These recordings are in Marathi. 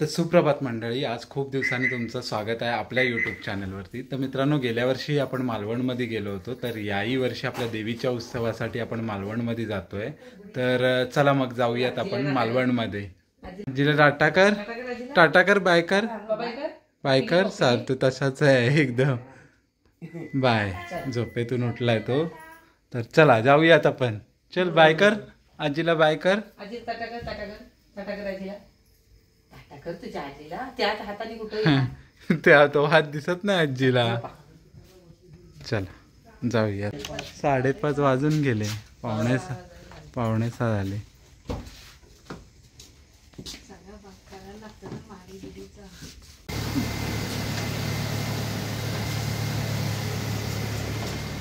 तर सुप्रभात मंडळी, आज खूप दिवसांनी तुमचं स्वागत आहे आपल्या यूट्यूब चॅनलवरती. तर मित्रांनो, गेल्या वर्षी आपण मालवणमध्ये गेलो होतो, तर याही वर्षी आपल्या देवीच्या उत्सवासाठी आपण मालवणमध्ये जातोय. तर चला मग जाऊयात आपण मालवणमध्ये. जिला टाटाकर टाटाकर बायकर बायकर सर, तू तसाच आहे एकदम. बाय. झोपेतून उठलाय तो. तर चला जाऊयात आपण. चल बायकर, आजीला बायकर. कर तुझ्या आजीला त्याच हाताने कुठे त्या तो हात दिसत नाही आजीला. चला जाऊया. 5:30 वाजून गेले. पावणे सहा झाले.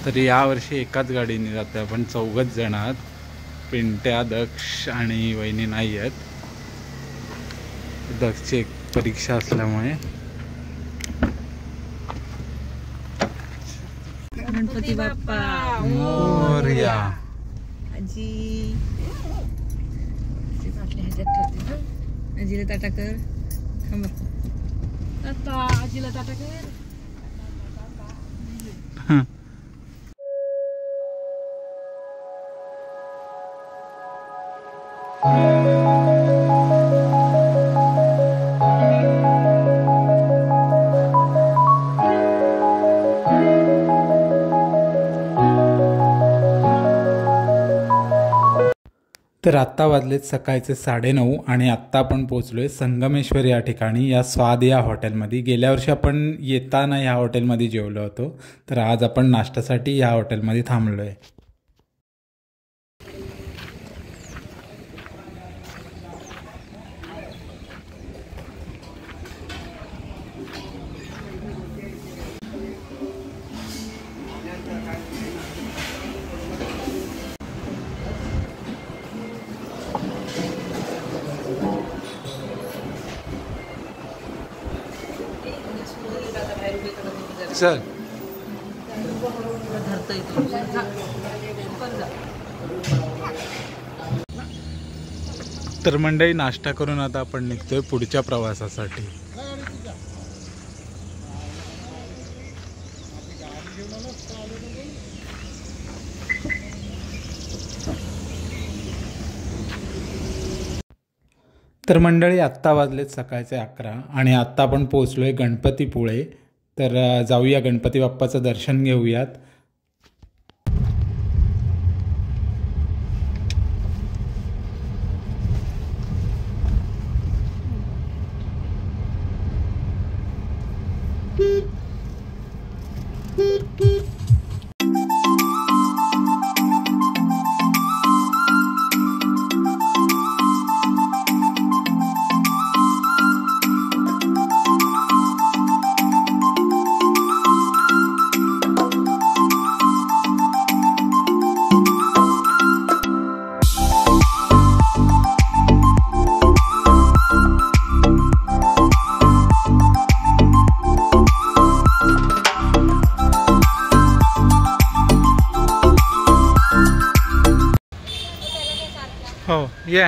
तर यावर्षी एकाच गाडीने जातोय आपण, 4 जण आहात. पिंट्या, दक्ष आणि वहिनी नाही आहेत. दक्षची एक परीक्षा असल्यामुळे. गणपती बाप्पा मोरया. आजी बाटल्या ह्याच्यात ठेवते ना. आजीला ताटा कर. आता आजीला ताटा कर. तर आत्ता वाजलेत सकाळचे 9:30 आणि आत्ता आपण पोहोचलोय संगमेश्वर या ठिकाणी, या स्वाद या हॉटेलमध्ये. गेल्या वर्षी आपण येताना ह्या हॉटेलमध्ये जेवलो होतो, तर आज आपण नाश्त्यासाठी ह्या हॉटेलमध्ये थांबलोय. चल. तर मंडळी, नाश्ता करून आता आपण निघतोय पुढच्या प्रवासासाठी. तर मंडळी, आत्ता वाजलेत सकाळचे 11 आणि आत्ता आपण पोहोचलोय गणपतीपुळे. तर जाऊया, गणपती बाप्पाचं दर्शन घेऊयात. हो ये.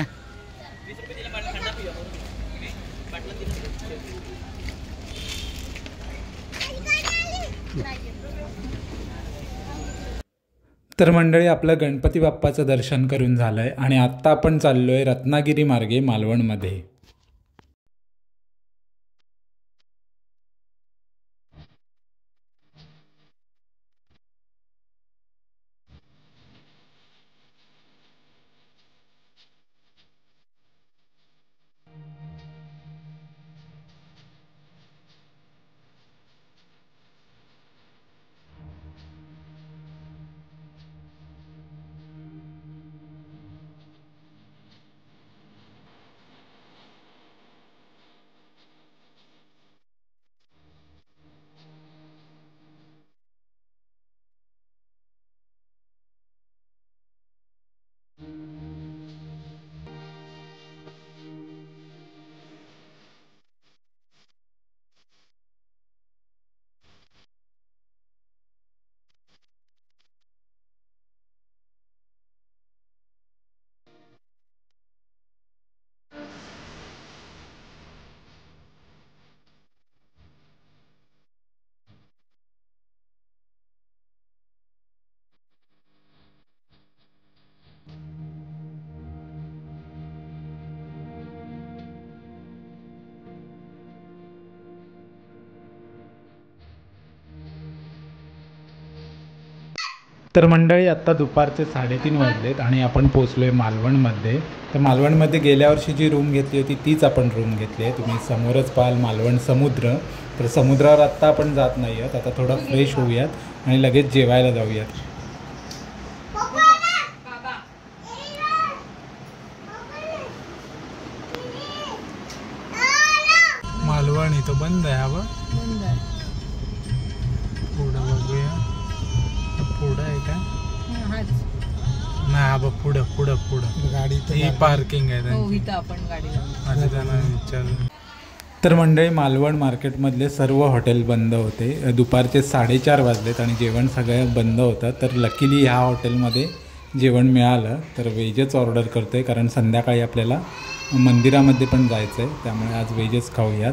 तर मंडळी, आपलं गणपती बाप्पाचं दर्शन करून झालंय आणि आत्ता आपण चाललोय रत्नागिरी मार्गे मालवणमध्ये. तर मंडळी आत्ता दुपारचे 3:30 वाजलेत आणि आपण पोचलो आहे मालवणमध्ये. तर मालवणमध्ये गेल्या वर्षी जी रूम घेतली होती तीच आपण रूम घेतली आहे. तुम्ही समोरच पाहाल मालवण समुद्र. तर समुद्रावर आत्ता आपण जात नाही आहोत, आता थोडं फ्रेश होऊयात आणि लगेच जेवायला जाऊयात. मालवण इथं बंद आहे. हवं बंद आहे. पुढं बघूया. पुढं आहे का? हाच. नाही हा बघ पुढं पुढं पुढं गाडी ही पार्किंग आहे. हो इथं आपण गाडी लावू. आता त्यांना विचारलं. तर मंडळी मालवण मार्केटमधले सर्व हॉटेल बंद होते. दुपारचे 4:30 वाजलेत आणि जेवण सगळं बंद होतं. तर लकीली ह्या हॉटेलमध्ये जेवण मिळालं. तर व्हेजच ऑर्डर करतो आहे कारण संध्याकाळी आपल्याला मंदिरामध्ये पण जायचं आहे, त्यामुळे आज व्हेजच खाऊयात.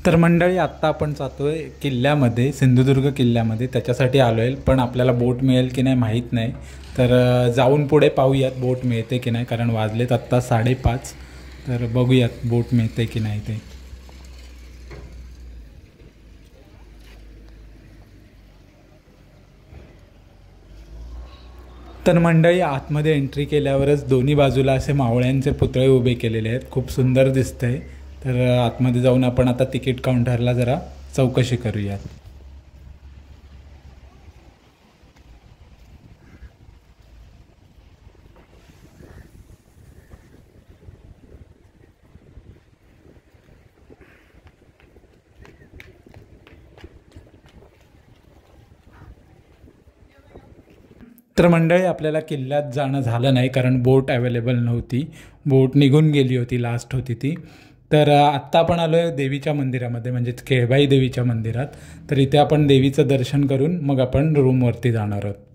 तर मंडळी आत्ता आपण जातोय किल्ल्यामध्ये, सिंधुदुर्ग किल्ल्यामध्ये. त्याच्यासाठी आलो आहे, पण आपल्याला बोट मिळेल की नाही माहीत नाही. तर जाऊन पुढे पाहूयात बोट मिळते की नाही, कारण वाजलेत आत्ता 5:30. तर बघूयात बोट मिळते की नाही ते. तर मंडळी आतमध्ये एंट्री केल्यावरच दोन्ही बाजूला असे मावळ्यांचे पुतळे उभे केलेले आहेत. खूप सुंदर दिसतंय. तर आतमध्ये जाऊन आपण आता तिकीट काउंटरला जरा चौकशी करूयात. तर मंडळी आपल्याला किल्ल्यात जाणं झालं नाही कारण बोट अवेलेबल नव्हती. बोट निघून गेली होती, लास्ट होती ती. तर आत्ता आपण आलो आहे देवीच्या मंदिरामध्ये, म्हणजेच केळबाई देवीच्या मंदिरात. तर इथे आपण देवीचं दर्शन करून मग आपण रूमवरती जाणार आहोत.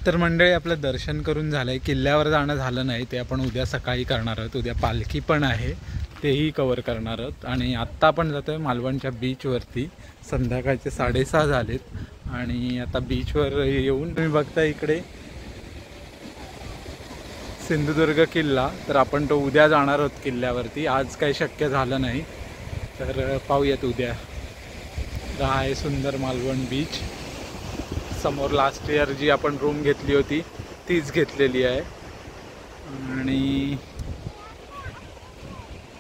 तर मंडळी आपलं दर्शन करून झालं आहे. किल्ल्यावर जाणं झालं नाही, ते आपण उद्या सकाळी करणार आहोत. उद्या पालखी पण आहे, तेही कवर करणार आहोत. आणि आत्ता आपण जातो आहे मालवणच्या बीचवरती. संध्याकाळचे 6:30 झालेत आणि आता बीचवर येऊन तुम्ही बघता इकडे सिंधुदुर्ग किल्ला. तर आपण तो उद्या जाणार आहोत किल्ल्यावरती. आज काही शक्य झालं नाही, तर पाहूयात उद्या. हा आहे सुंदर मालवण बीच. समोर लास्ट इयर जी आपण रूम घेतली होती तीच घेतलेली आहे. आणि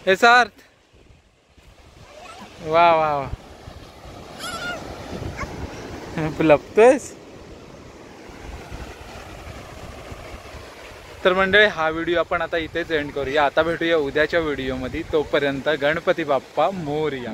हे सार्थ, वा वा वा, लपतोयस. तर मंडळी हा व्हिडिओ आपण आता इथेच एंड करूया. आता भेटूया उद्याच्या व्हिडिओमध्ये. तोपर्यंत गणपती बाप्पा मोरया.